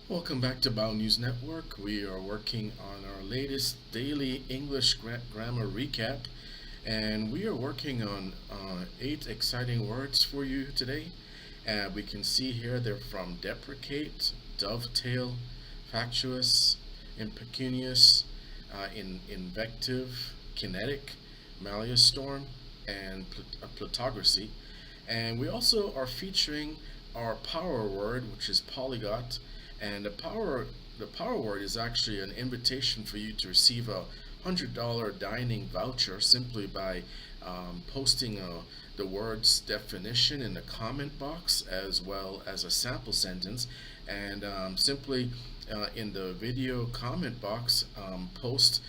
Welcome back to Bao News Network. We are working on our latest daily English grammar recap, and we are working on 8 exciting words for you today. We can see here they're from deprecate, dovetail, factious, impecunious, invective, kinetic, malleus storm, and plutocracy. And we also are featuring our power word, which is polyglot. And the power word is actually an invitation for you to receive a $100 dining voucher simply by posting the word's definition in the comment box as well as a sample sentence. And simply in the video comment box, post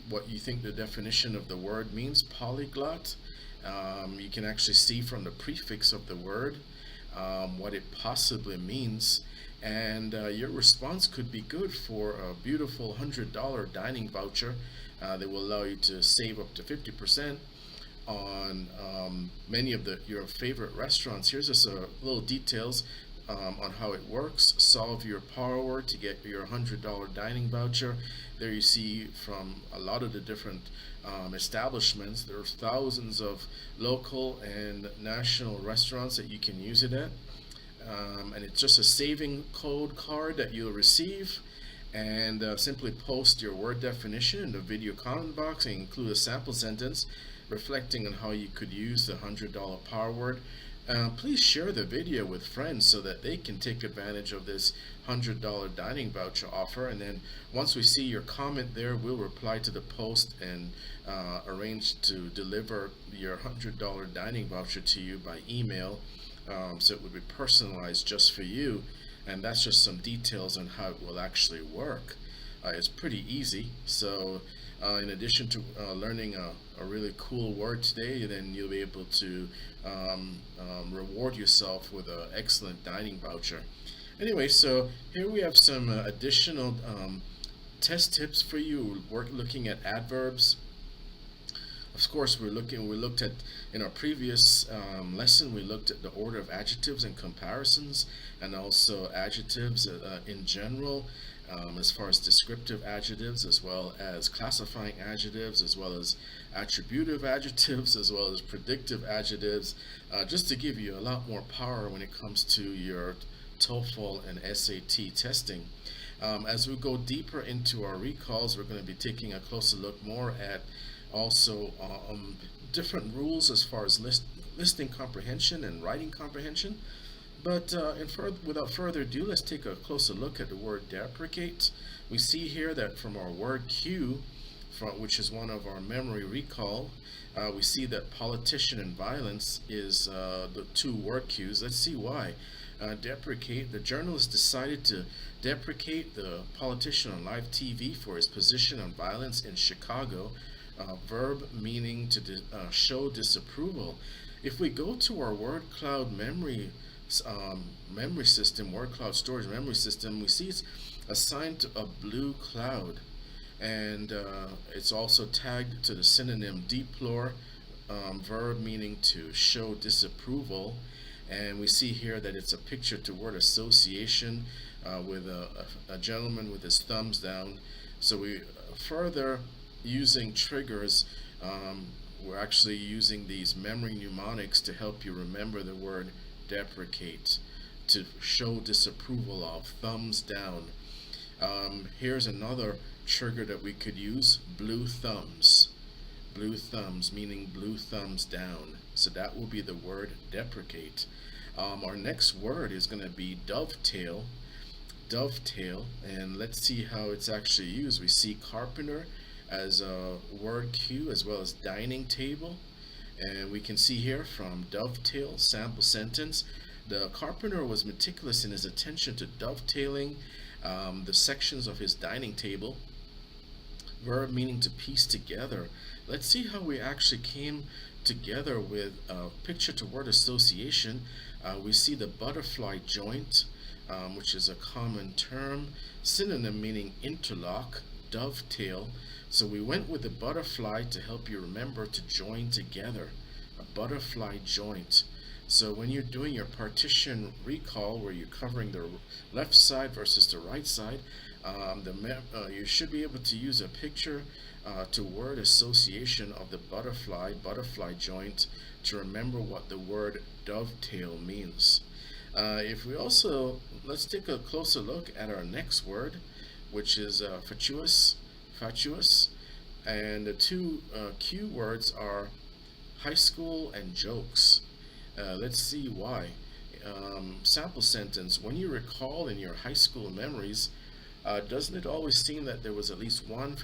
what you think the definition of the word means, polyglot. You can actually see from the prefix of the word what it possibly means, and your response could be good for a beautiful $100 dining voucher that will allow you to save up to 50% on many of your favorite restaurants. Here's just a little details on how it works. Solve your power word to get your $100 dining voucher. There you see from a lot of the different establishments. There's thousands of local and national restaurants that you can use it at. And it's just a saving code card that you'll receive, and simply post your word definition in the video comment box and include a sample sentence reflecting on how you could use the $100 power word. Please share the video with friends so that they can take advantage of this $100 dining voucher offer. And then once we see your comment there, we'll reply to the post and arrange to deliver your $100 dining voucher to you by email. So it would be personalized just for you. And that's just some details on how it will actually work. It's pretty easy. So in addition to learning a really cool word today, then you'll be able to reward yourself with an excellent dining voucher. Anyway, so here we have some additional test tips for you. We're looking at adverbs. Of course, we looked at, in our previous lesson, we looked at the order of adjectives and comparisons, and also adjectives in general, as far as descriptive adjectives, as well as classifying adjectives, as well as attributive adjectives, as well as predictive adjectives, just to give you a lot more power when it comes to your TOEFL and SAT testing. As we go deeper into our recalls, we're going to be taking a closer look more at also different rules as far as listening comprehension and writing comprehension. But without further ado, let's take a closer look at the word deprecate. We see here that from our word cue, which is one of our memory recall, we see that politician and violence is the two word cues. Let's see why. Deprecate. The journalist decided to deprecate the politician on live TV for his position on violence in Chicago. Verb meaning to show disapproval. If we go to our word cloud memory system, word cloud storage memory system, we see it's assigned to a blue cloud, and it's also tagged to the synonym deplore, verb meaning to show disapproval. And we see here that it's a picture to word association with a gentleman with his thumbs down. So we further using triggers, we're actually using these memory mnemonics to help you remember the word deprecate, to show disapproval of, thumbs down. Here's another trigger that we could use, blue thumbs. Blue thumbs meaning blue thumbs down. So that will be the word deprecate. Our next word is going to be dovetail. Dovetail, and let's see how it's actually used. We see carpenter as a word cue as well as dining table, and we can see here from dovetail sample sentence, the carpenter was meticulous in his attention to dovetailing the sections of his dining table. Verb meaning to piece together. Let's see how we actually came together with picture to word association. We see the butterfly joint, which is a common term. Synonym meaning interlock, dovetail. So we went with the butterfly to help you remember to join together. A butterfly joint. So when you're doing your partition recall, where you're covering the left side versus the right side, you should be able to use a picture to word association of the butterfly joint to remember what the word dovetail means. If we also Let's take a closer look at our next word, which is fatuous, and the two key words are high school and jokes. Let's see why. Sample sentence. When you recall in your high school memories, doesn't it always seem that there was at least one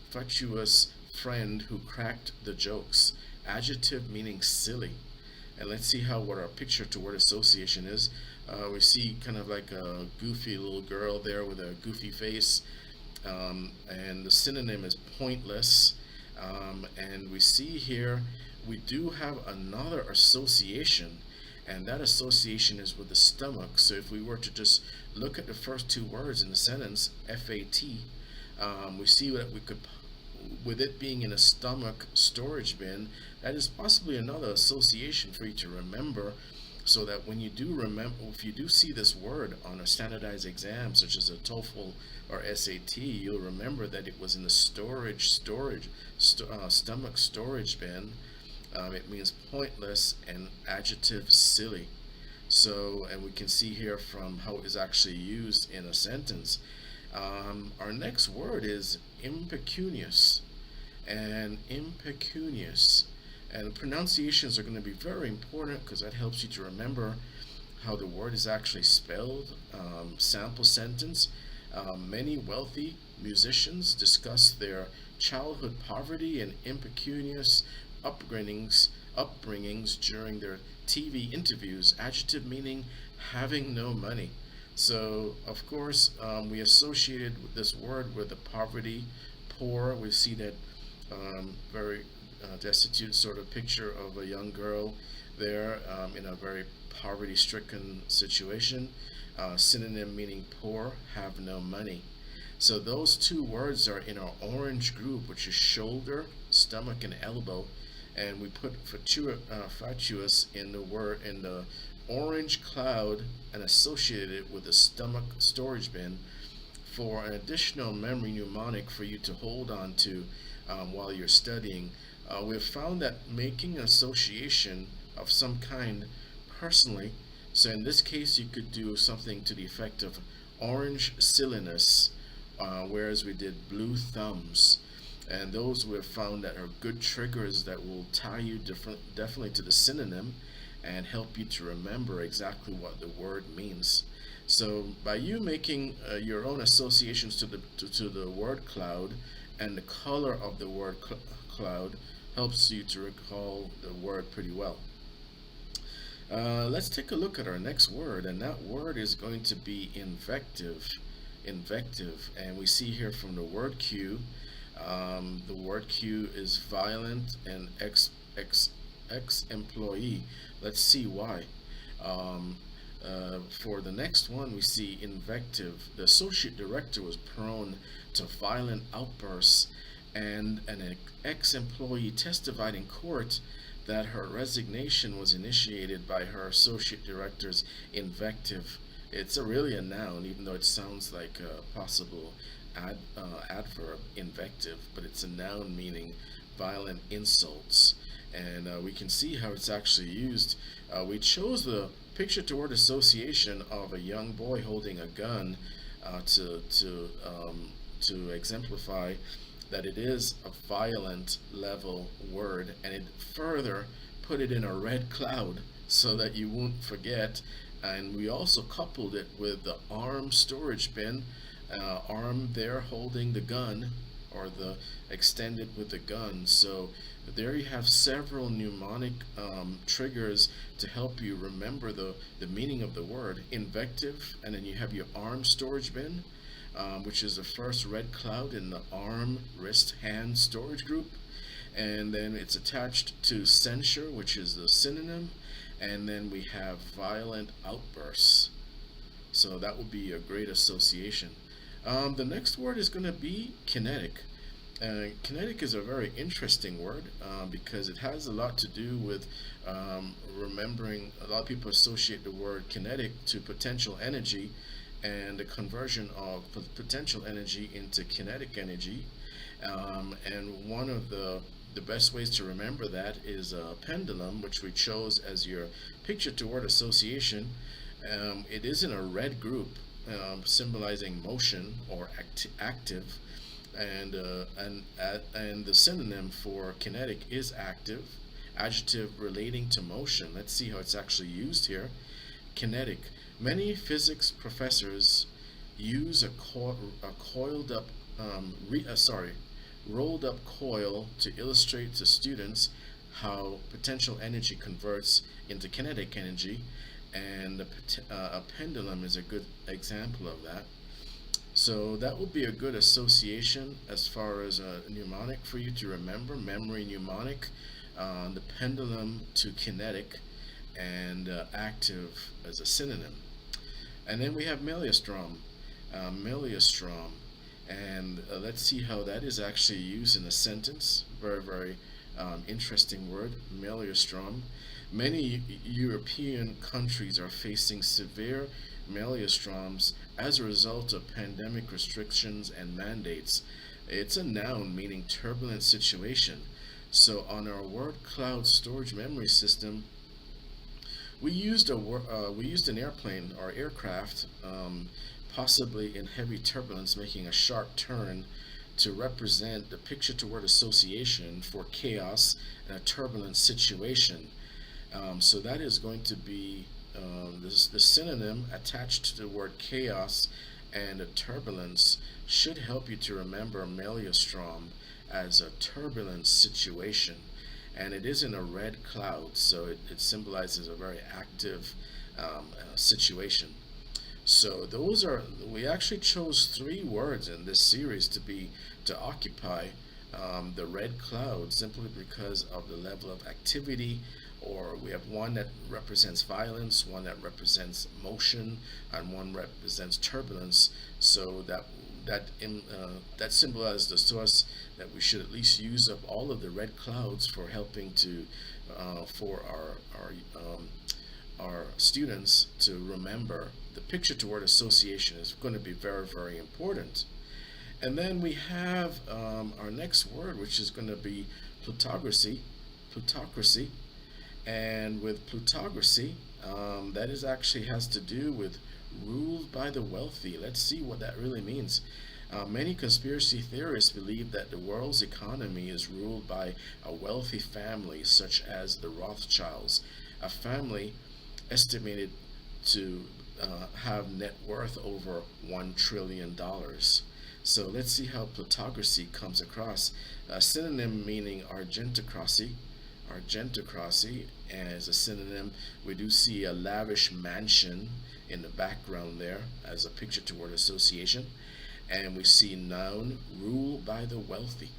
fatuous friend who cracked the jokes? Adjective meaning silly. And let's see how what our picture to word association is. We see kind of like a goofy little girl there with a goofy face, and the synonym is pointless. And we see here we do have another association, and that association is with the stomach. So if we were to just look at the first two words in the sentence, FAT, we see that we could, with it being in a stomach storage bin, that is possibly another association for you to remember, so that when you do remember, if you do see this word on a standardized exam such as a TOEFL or SAT, you'll remember that it was in the stomach storage bin. It means pointless and adjective silly. So, and we can see here from how it is actually used in a sentence. Our next word is impecunious, and impecunious. And pronunciations are going to be very important because that helps you to remember how the word is actually spelled. Sample sentence. Many wealthy musicians discuss their childhood poverty and impecunious upbringings during their TV interviews. Adjective meaning having no money. So, of course, we associated with this word with the poverty, poor. We see that very destitute sort of picture of a young girl there in a very poverty stricken situation. Synonym meaning poor, have no money. So those two words are in our orange group, which is shoulder, stomach, and elbow, and we put fatuous in the orange cloud and associated it with the stomach storage bin for an additional memory mnemonic for you to hold on to while you're studying. We've found that making an association of some kind personally, so in this case you could do something to the effect of orange silliness, whereas we did blue thumbs. And those we've found that are good triggers that will tie you definitely to the synonym and help you to remember exactly what the word means. So by you making your own associations to the word cloud, and the color of the word cloud helps you to recall the word pretty well. Let's take a look at our next word, and that word is going to be invective. Invective, and we see here from the word cue. The word cue is violent and ex-employee. Let's see why. For the next one, we see invective. The associate director was prone to violent outbursts, and an ex-employee testified in court that her resignation was initiated by her associate director's invective. It's really a noun, even though it sounds like a possible adverb, invective, but it's a noun meaning violent insults. And we can see how it's actually used. We chose the picture to word association of a young boy holding a gun to exemplify that it is a violent level word, and it further put it in a red cloud so that you won't forget. And we also coupled it with the arm storage bin, arm there holding the gun, or the extended with the gun. So there you have several mnemonic triggers to help you remember the meaning of the word invective. And then you have your arm storage bin, which is the first red cloud in the arm, wrist, hand storage group. And then it's attached to censure, which is the synonym. And then we have violent outbursts. So that would be a great association. The next word is going to be kinetic. Kinetic is a very interesting word because it has a lot to do with remembering. A lot of people associate the word kinetic to potential energy and the conversion of potential energy into kinetic energy. And one of the best ways to remember that is a pendulum, which we chose as your picture to word association. It is in a red group, symbolizing motion or active, and the synonym for kinetic is active, adjective relating to motion. Let's see how it's actually used here. Kinetic. Many physics professors use a coiled up, rolled up coil to illustrate to students how potential energy converts into kinetic energy, and a pendulum is a good example of that. So that would be a good association as far as a mnemonic for you to remember. Memory mnemonic, the pendulum to kinetic, and active as a synonym. And then we have Maelstrom. Maelstrom. And let's see how that is actually used in a sentence. Very, very interesting word, Maelstrom. Many European countries are facing severe maelstroms as a result of pandemic restrictions and mandates. It's a noun meaning turbulent situation. So on our word cloud storage memory system, we used an airplane or aircraft, possibly in heavy turbulence, making a sharp turn to represent the picture to word association for chaos and a turbulent situation. So that is going to be the synonym attached to the word chaos and a turbulence should help you to remember Maelstrom as a turbulent situation. And it is in a red cloud, so it symbolizes a very active situation. So we actually chose three words in this series to occupy the red cloud simply because of the level of activity, or we have one that represents violence, one that represents motion, and one represents turbulence. So that symbolizes to us that we should at least use up all of the red clouds for helping to for our students to remember the picture to word association is going to be very, very important. And then we have our next word, which is going to be plutocracy. Plutocracy. And with plutocracy, that is actually has to do with ruled by the wealthy. Let's see what that really means. Many conspiracy theorists believe that the world's economy is ruled by a wealthy family, such as the Rothschilds, a family estimated to have net worth over $1 trillion. So let's see how plutocracy comes across. A synonym meaning argentocracy. Argentocracy as a synonym. We do see a lavish mansion in the background there as a picture to word association. And we see noun, rule by the wealthy.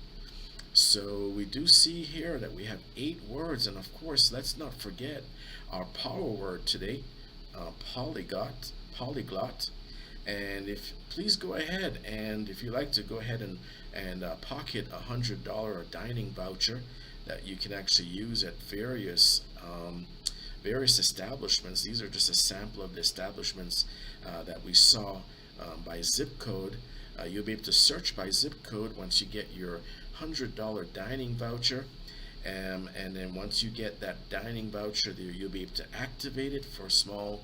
So we do see here that we have 8 words, and of course, let's not forget our power word today, polyglot. And if please go ahead, and if you like to go ahead and pocket $100 dining voucher that you can actually use at various establishments. These are just a sample of the establishments that we saw by zip code. You'll be able to search by zip code once you get your $100 dining voucher. And then once you get that dining voucher there, you'll be able to activate it for a small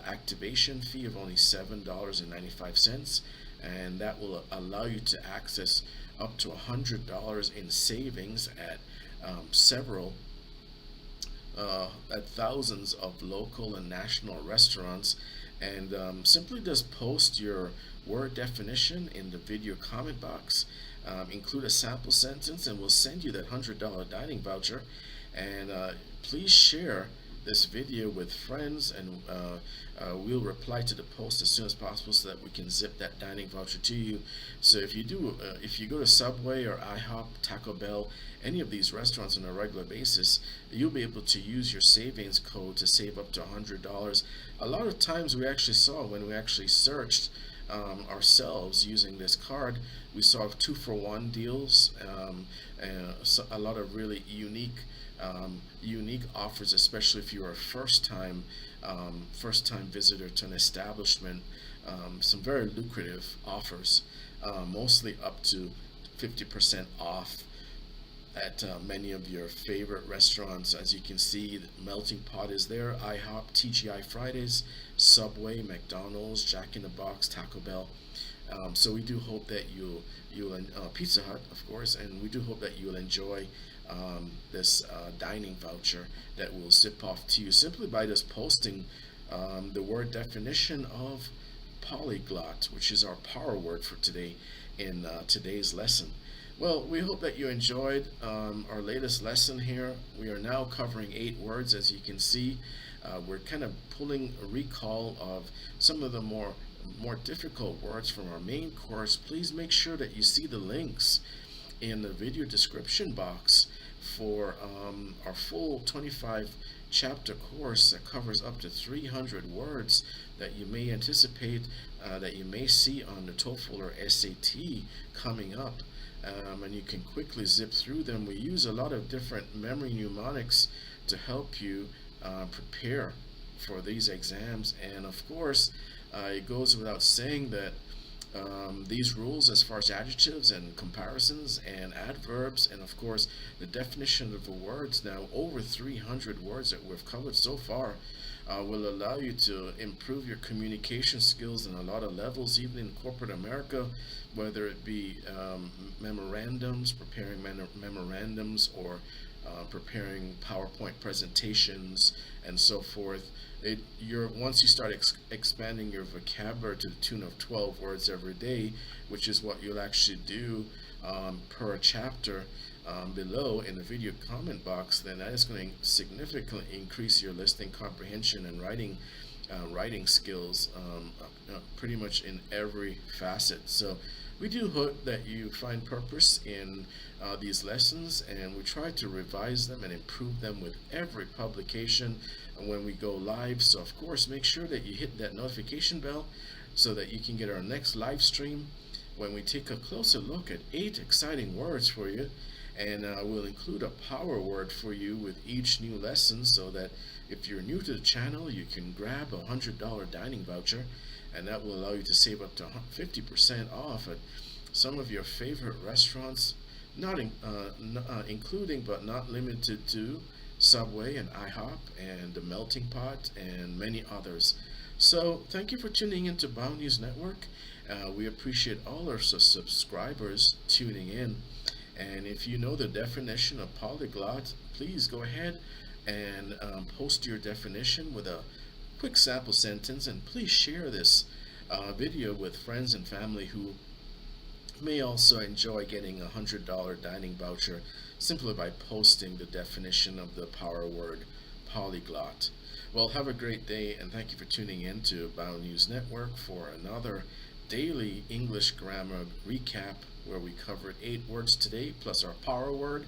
activation fee of only $7.95. And that will allow you to access up to $100 in savings at several at thousands of local and national restaurants. And simply just post your word definition in the video comment box, include a sample sentence, and we'll send you that $100 dining voucher. And please share this video with friends, and we'll reply to the post as soon as possible so that we can zip that dining voucher to you. So if you go to Subway or IHOP, Taco Bell, any of these restaurants on a regular basis, you'll be able to use your savings code to save up to $100. A lot of times we actually saw when we actually searched ourselves using this card. We saw 2-for-1 deals, and so a lot of really unique offers, especially if you're a first time visitor to an establishment. Some very lucrative offers, mostly up to 50% off at many of your favorite restaurants. As you can see, the Melting Pot is there, IHOP, TGI Fridays, Subway, McDonald's, Jack in the Box, Taco Bell. So we do hope that you'll Pizza Hut, of course, and we do hope that you'll enjoy this dining voucher that will zip off to you simply by just posting the word definition of polyglot, which is our power word for today in today's lesson. Well, we hope that you enjoyed our latest lesson here. We are now covering 8 words, as you can see. We're kind of pulling a recall of some of the more difficult words from our main course. Please make sure that you see the links in the video description box for our full 25 chapter course that covers up to 300 words that you may anticipate, that you may see on the TOEFL or SAT coming up. And you can quickly zip through them. We use a lot of different memory mnemonics to help you prepare for these exams. And of course, it goes without saying that these rules, as far as adjectives and comparisons and adverbs, and of course the definition of the words, now over 300 words that we've covered so far, will allow you to improve your communication skills in a lot of levels, even in corporate America, whether it be memorandums, preparing memorandums, or preparing PowerPoint presentations, and so forth. Once you start expanding your vocabulary to the tune of 12 words every day, which is what you'll actually do per chapter below in the video comment box, then that is going to significantly increase your listening comprehension and writing skills pretty much in every facet. So we do hope that you find purpose in these lessons, and we try to revise them and improve them with every publication when we go live. So of course, make sure that you hit that notification bell so that you can get our next live stream when we take a closer look at 8 exciting words for you. And we'll include a power word for you with each new lesson, so that if you're new to the channel, you can grab a $100 dining voucher, and that will allow you to save up to 50% off at some of your favorite restaurants, including but not limited to Subway and IHOP and the Melting Pot and many others. So thank you for tuning into Bound News Network. We appreciate all our subscribers tuning in. And if you know the definition of polyglot, please go ahead and post your definition with a quick sample sentence, and please share this video with friends and family who may also enjoy getting a $100 dining voucher simply by posting the definition of the power word polyglot. Well, have a great day, and thank you for tuning in to Bound News Network for another daily English grammar recap, where we covered 8 words today plus our power word.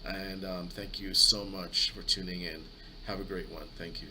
And thank you so much for tuning in. Have a great one. Thank you.